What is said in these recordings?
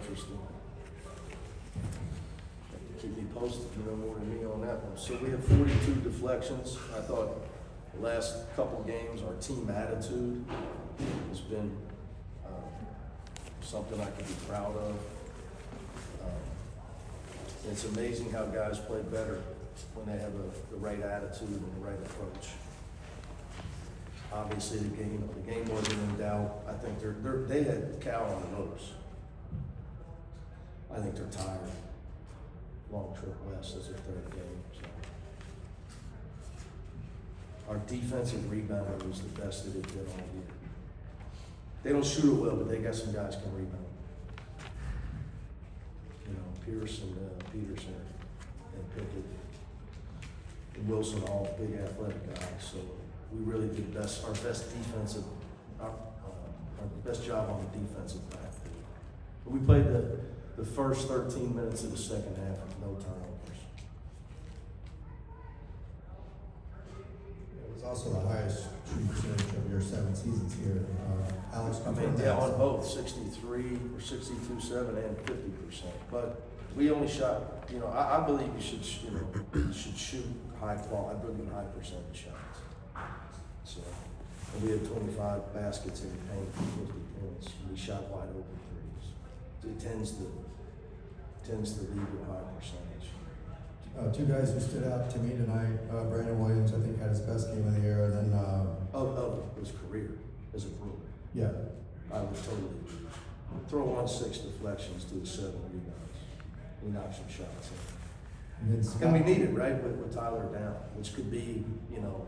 interesting. Keep me posted, you know more than me on that one. So we have 42 deflections. I thought the last couple games, our team attitude has been something I can be proud of. It's amazing how guys play better when they have the right attitude and the right approach. Obviously, the game wasn't in doubt. I think they had Cal on the ropes. I think they're tired. Long trip west as their third game. So. Our defensive rebounder was the best that it did all year. They don't shoot it well, but they got some guys can rebound. You know, Peterson and Pickett and Wilson, all big athletic guys. So we really did our best defensive, our best job on the defensive back. We played the first 13 minutes of the second half with no turnovers. It was also the highest true percentage of your 7 seasons here. Alex, On both 63 or 62.7 and 50%. But we only shot, you know, I believe you should shoot high quality, I believe in high percentage shots. So, and we had 25 baskets in the paint, 50 points. We shot wide open threes. It tends to lead with high percentage. 2 guys who stood out to me tonight, Brandon Williams, I think, had his best game of the year, and then Of his career as a pro. yeah, I would totally throw 1-6 deflections to the 7 rebounds. We knocked some shots in. and then It's Scott, gonna be needed, right, with Tyler down, which could be, you know,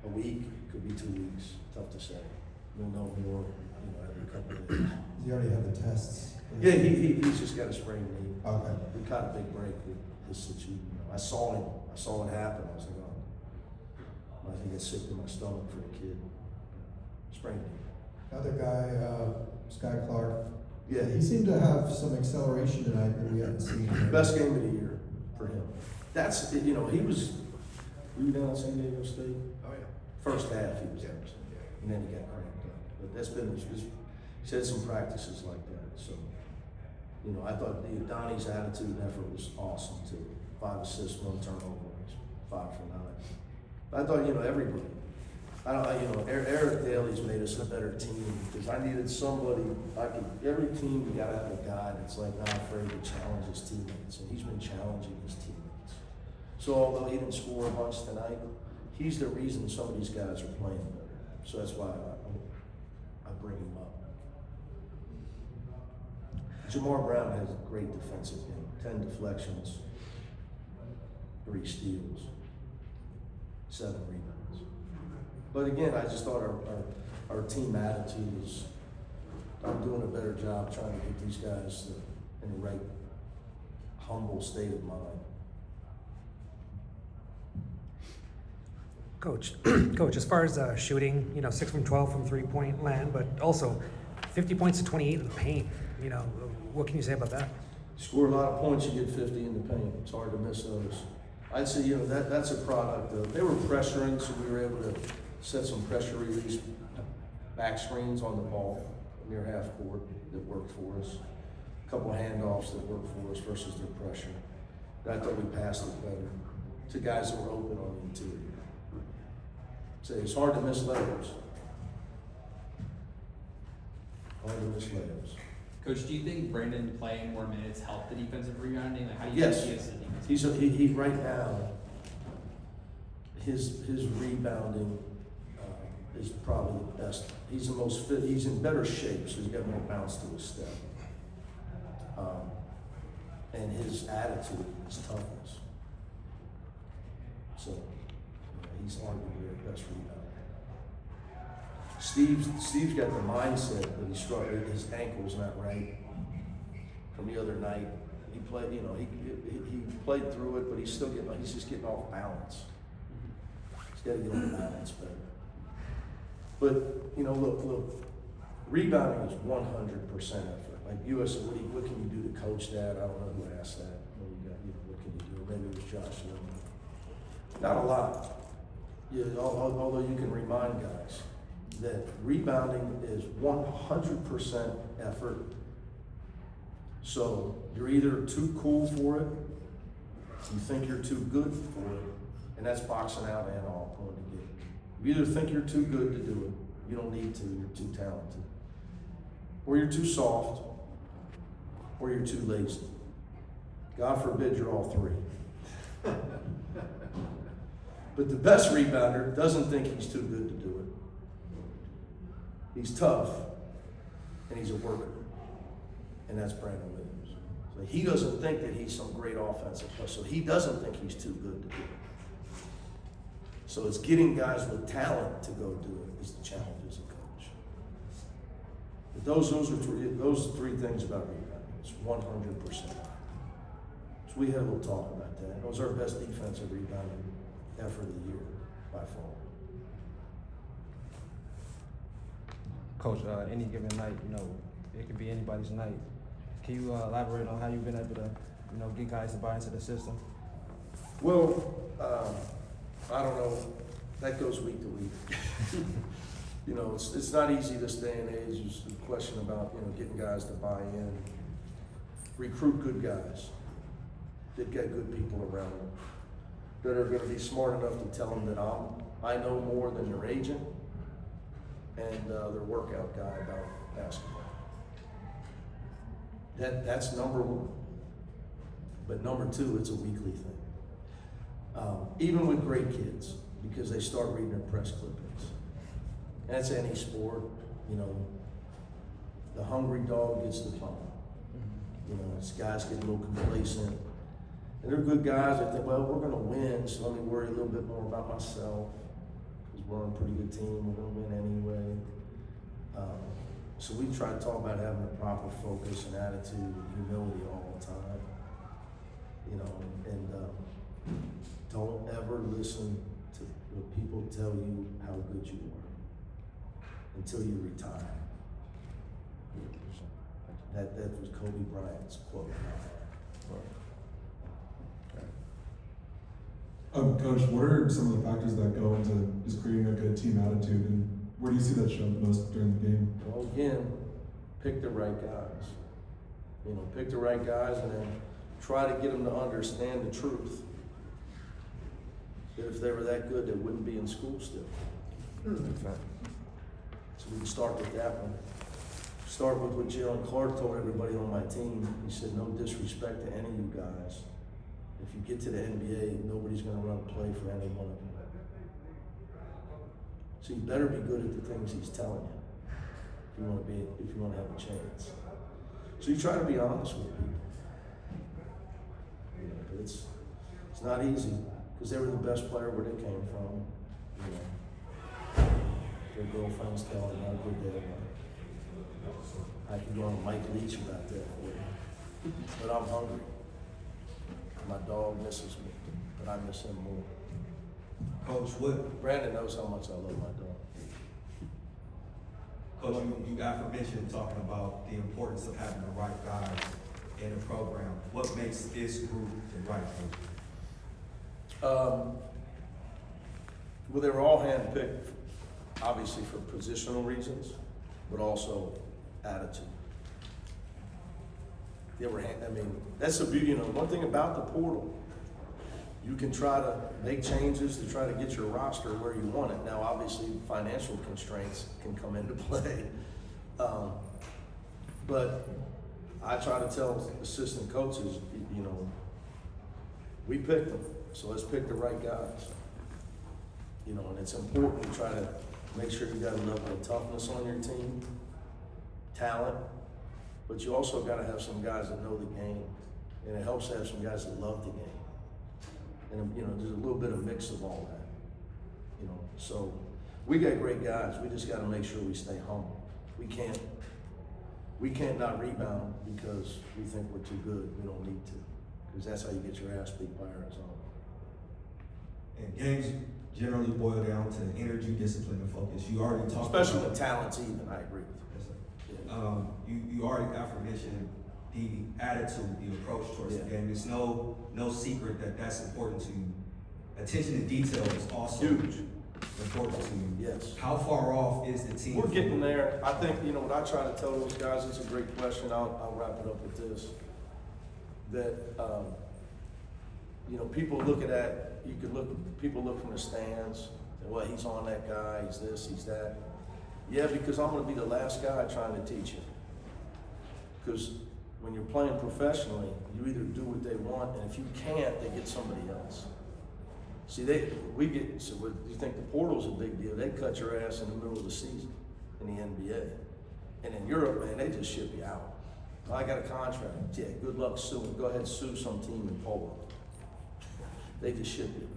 a week, could be 2 weeks, tough to say. We'll know more, you know, every couple of days. you already have the tests. Yeah, he's just got a sprained knee. Okay. We caught a big break with this situation. I saw it happen. I was like, oh, I think it's sick to my stomach for a kid. Sprained knee. Other guy, Sky Clark. Yeah, He seemed to have some acceleration tonight that we hadn't seen. best game of the year for him. That's, you know, were you down at San Diego State? Oh yeah. First half he was there, and then he got cranked up. But that's been, he's had some practices like that. So, you know, I thought Donnie's attitude and effort was awesome too. 5 assists, 1 turnover, 5 for 9. But I thought, you know, everybody. Eric Daly's made us a better team because I needed somebody. Every team, you gotta have a guy that's like not afraid to challenge his teammates, and he's been challenging his teammates. So although he didn't score a bunch tonight, he's the reason some of these guys are playing better. So that's why I bring him up. Jamar Brown has a great defensive game. 10 deflections, 3 steals, 7 rebounds. But again, I just thought our team attitude is, I'm doing a better job trying to get these guys in the right humble state of mind. Coach, as far as shooting, you know, 6 from 12 from 3-point land, but also 50 points to 28 in the paint. You know, what can you say about that? Score a lot of points, you get 50 in the paint. It's hard to miss those. I'd say, you know, that's a product of, they were pressuring, so we were able to set some pressure release back screens on the ball near half court that worked for us. A couple of handoffs that worked for us versus their pressure. But I thought we passed it better to guys that were open on the interior. So it's hard to miss layups. Hard to miss layups. Coach, do you think Brandon playing more minutes helped the defensive rebounding? Like, how do you Yes. think he is the defensive? He right now, his rebounding is probably the best. He's the most fit. He's in better shape, so he's got more bounce to his step. And his attitude, his toughness. So he's arguably our best rebounder. Steve's got the mindset that he's struggling. His ankle's not right. From the other night, he played. You know, he played through it, but he's just getting off balance. He's got to get on balance better. But you know, look, rebounding is 100% effort. Like US, what can you do to coach that? I don't know who asked that. What can you do? Maybe it was Josh. Not a lot. Although you can remind guys that rebounding is 100% effort So you're either too cool for it, you think you're too good for it, and that's boxing out and all pulling together. You either think you're too good to do it, you don't need to, you're too talented, or you're too soft, or you're too lazy. God forbid you're all three. But the best rebounder doesn't think he's too good to do it. He's tough, and he's a worker, and that's Brandon Williams. So he doesn't think that he's some great offensive player, so he doesn't think he's too good to do it. So it's getting guys with talent to go do it is the challenge as a coach. But those are three things about rebounding. It's 100%. So we had a little talk about that. It was our best defensive rebounding effort of the year by far. Coach, any given night, it could be anybody's night. Can you elaborate on how you've been able to, get guys to buy into the system? Well, I don't know. That goes week to week. It's not easy this day and age. There's a question about, getting guys to buy in. Recruit good guys that get good people around them that are going to be smart enough to tell them that I know more than their agent and their workout guy about basketball. That's number one. But number two, it's a weekly thing. Even with great kids, because they start reading their press clippings. And it's any sport, the hungry dog gets the bone. These guys get a little complacent. And they're good guys that think, well, we're going to win, so let me worry a little bit more about myself, because we're on a pretty good team, we're going to win anyway. So we try to talk about having a proper focus and attitude and humility all the time. And don't ever listen to what people tell you how good you are until you retire. That was Kobe Bryant's quote. Coach, what are some of the factors that go into just creating a good team attitude, and where do you see that show the most during the game? Well, again, pick the right guys. Pick the right guys and then try to get them to understand the truth. That if they were that good, they wouldn't be in school still. So we can start with that one. Start with what Jalen Clark told everybody on my team. He said, no disrespect to any of you guys. If you get to the NBA, nobody's going to run a play for any one of you. So you better be good at the things he's telling you if you want to have a chance. So you try to be honest with people. But it's not easy because they were the best player where they came from. Their girlfriends tell them how good they are. I can go on Mike Leach about that for you. But I'm hungry. My dog misses me, but I miss him more. Coach, Brandon knows how much I love my dog. Coach, you aforementioned talking about the importance of having the right guys in the program. What makes this group the right group? Well, they were all handpicked, obviously for positional reasons, but also attitude. That's the beauty. One thing about the portal, you can try to make changes to try to get your roster where you want it. Now, obviously, financial constraints can come into play. But I try to tell assistant coaches, we picked them, so let's pick the right guys. And it's important to try to make sure you got a level of toughness on your team, talent, but you also got to have some guys that know the game, and it helps to have some guys that love the game. And there's a little bit of mix of all that. So we got great guys. We just got to make sure we stay humble. We can't not rebound because we think we're too good. We don't need to, because that's how you get your ass beat by Arizona. And games generally boil down to energy, discipline, and focus. You already talked Especially about, when talent's even, I agree with you. Yes, sir. Yeah. You already aforementioned the attitude, the approach towards the game. It's no secret that that's important to you. Attention to detail is also Huge. important to you. Yes. How far off is the team? We're getting there. I think, you know, what I try to tell those guys, it's a great question. I'll wrap it up with this. That, you know, people look at, people look from the stands, say, well, he's on that guy, he's this, he's that. Yeah, because I'm gonna be the last guy trying to teach you. Because when you're playing professionally, you either do what they want, and if you can't, they get somebody else. See, so what, you think the portal's a big deal? They cut your ass in the middle of the season in the NBA. And in Europe, man, they just ship you out. I got a contract. Yeah, good luck suing. Go ahead, sue some team in Poland. They just ship you.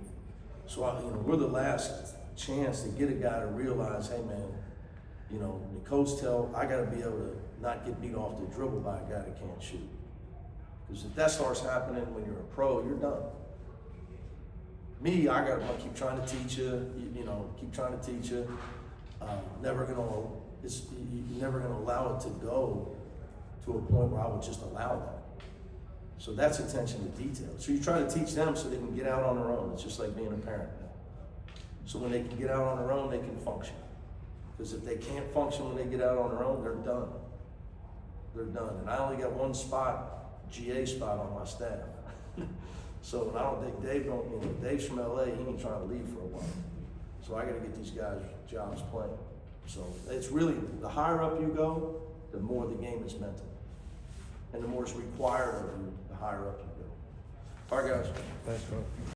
So, you know, we're the last chance to get a guy to realize, hey, man, you know, the coach I got to be able to not get beat off the dribble by a guy that can't shoot. Because if that starts happening when you're a pro, you're done. Me, I got to keep trying to teach you, you know, keep trying to teach you. You're never gonna allow it to go to a point where I would just allow that. So that's attention to detail. So you try to teach them so they can get out on their own. It's just like being a parent now. So when they can get out on their own, they can function. Because if they can't function when they get out on their own, they're done. They're done. And I only got one GA spot on my staff. So and I don't think Dave's from LA, he ain't trying to leave for a while. So I gotta get these guys jobs playing. So it's really, the higher up you go, the more the game is mental. And the more it's required of you, the higher up you go. All right, guys. Thanks, bro.